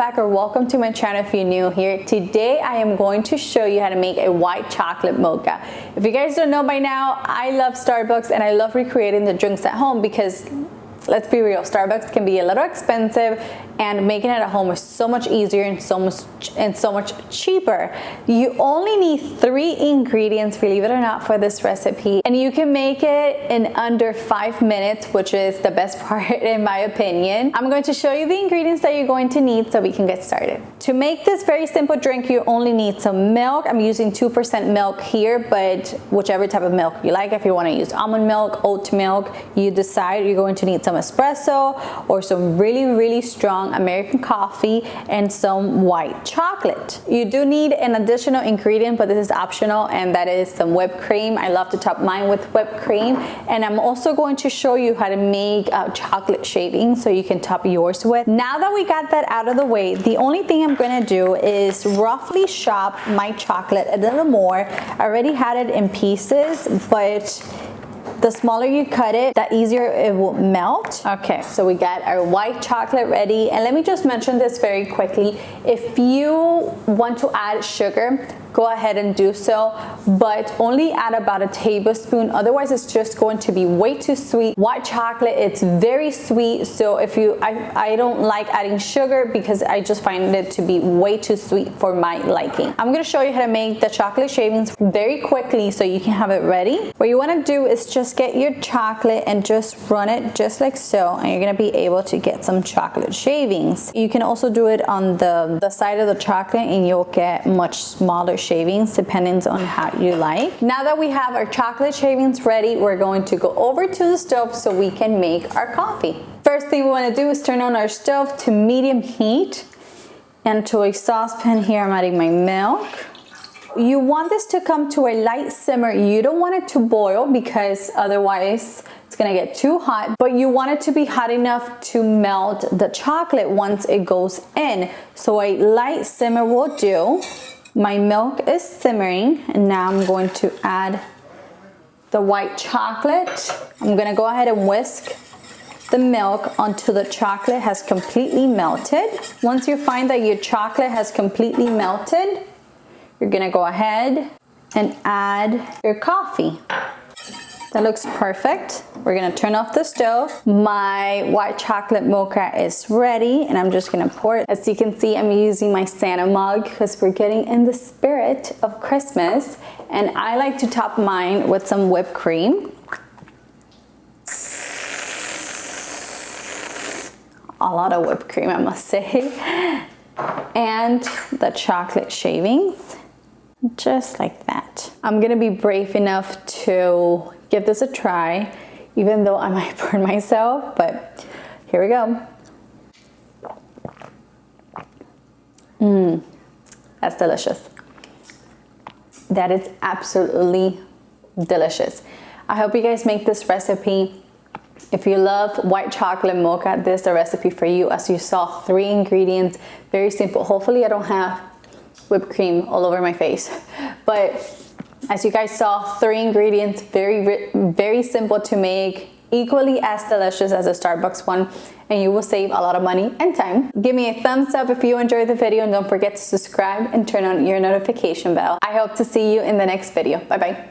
back, or welcome to my channel if you're new here. Today I am going to show you how to make a white chocolate mocha. If you guys don't know by now, I love Starbucks and I love recreating the drinks at home because, let's be real, Starbucks can be a little expensive and making it at home is so much easier and so much cheaper. You only need 3 ingredients, believe it or not, for this recipe, and you can make it in under 5 minutes, which is the best part in my opinion. I'm going to show you the ingredients that you're going to need so we can get started. To make this very simple drink, you only need some milk. I'm using 2% milk here, but whichever type of milk you like. If you want to use almond milk, oat milk, you decide. You're going to need some espresso or some really strong American coffee and some white chocolate. You do need an additional ingredient, but this is optional, and that is some whipped cream. I love to top mine with whipped cream, and I'm also going to show you how to make chocolate shavings so you can top yours with. Now that we got that out of the way, the only thing I'm going to do is roughly chop my chocolate a little more. I already had it in pieces, but the smaller you cut it, the easier it will melt. Okay, so we got our white chocolate ready. And let me just mention this very quickly. If you want to add sugar, go ahead and do so, but only add about a tablespoon. Otherwise, it's just going to be way too sweet. White chocolate, it's very sweet. So if I don't like adding sugar because I just find it to be way too sweet for my liking. I'm gonna show you how to make the chocolate shavings very quickly so you can have it ready. What you wanna do is just get your chocolate and just run it just like so, and you're gonna be able to get some chocolate shavings. You can also do it on the side of the chocolate and you'll get much smaller shavings depending on how you like. Now that we have our chocolate shavings ready, we're going to go over to the stove so we can make our coffee. First thing we want to do is turn on our stove to medium heat, and to a saucepan here I'm adding my milk. You want this to come to a light simmer. You don't want it to boil because otherwise it's gonna get too hot, but you want it to be hot enough to melt the chocolate once it goes in. So a light simmer will do. My milk is simmering, and now I'm going to add the white chocolate. I'm gonna go ahead and whisk the milk until the chocolate has completely melted. Once you find that your chocolate has completely melted, you're gonna go ahead and add your coffee. That looks perfect. We're gonna turn off the stove. My white chocolate mocha is ready, and I'm just gonna pour it. As you can see, I'm using my Santa mug because we're getting in the spirit of Christmas, and I like to top mine with some whipped cream. A lot of whipped cream, I must say. And the chocolate shavings, just like that. I'm gonna be brave enough to give this a try, even though I might burn myself, but here we go. That's delicious. That is absolutely delicious. I hope you guys make this recipe. If you love white chocolate mocha, this is the recipe for you. As you saw, 3 ingredients, very simple. Hopefully I don't have whipped cream all over my face, but as you guys saw, 3 ingredients, very simple to make, equally as delicious as a Starbucks one, and you will save a lot of money and time. Give me a thumbs up if you enjoyed the video, and don't forget to subscribe and turn on your notification bell. I hope to see you in the next video. Bye bye.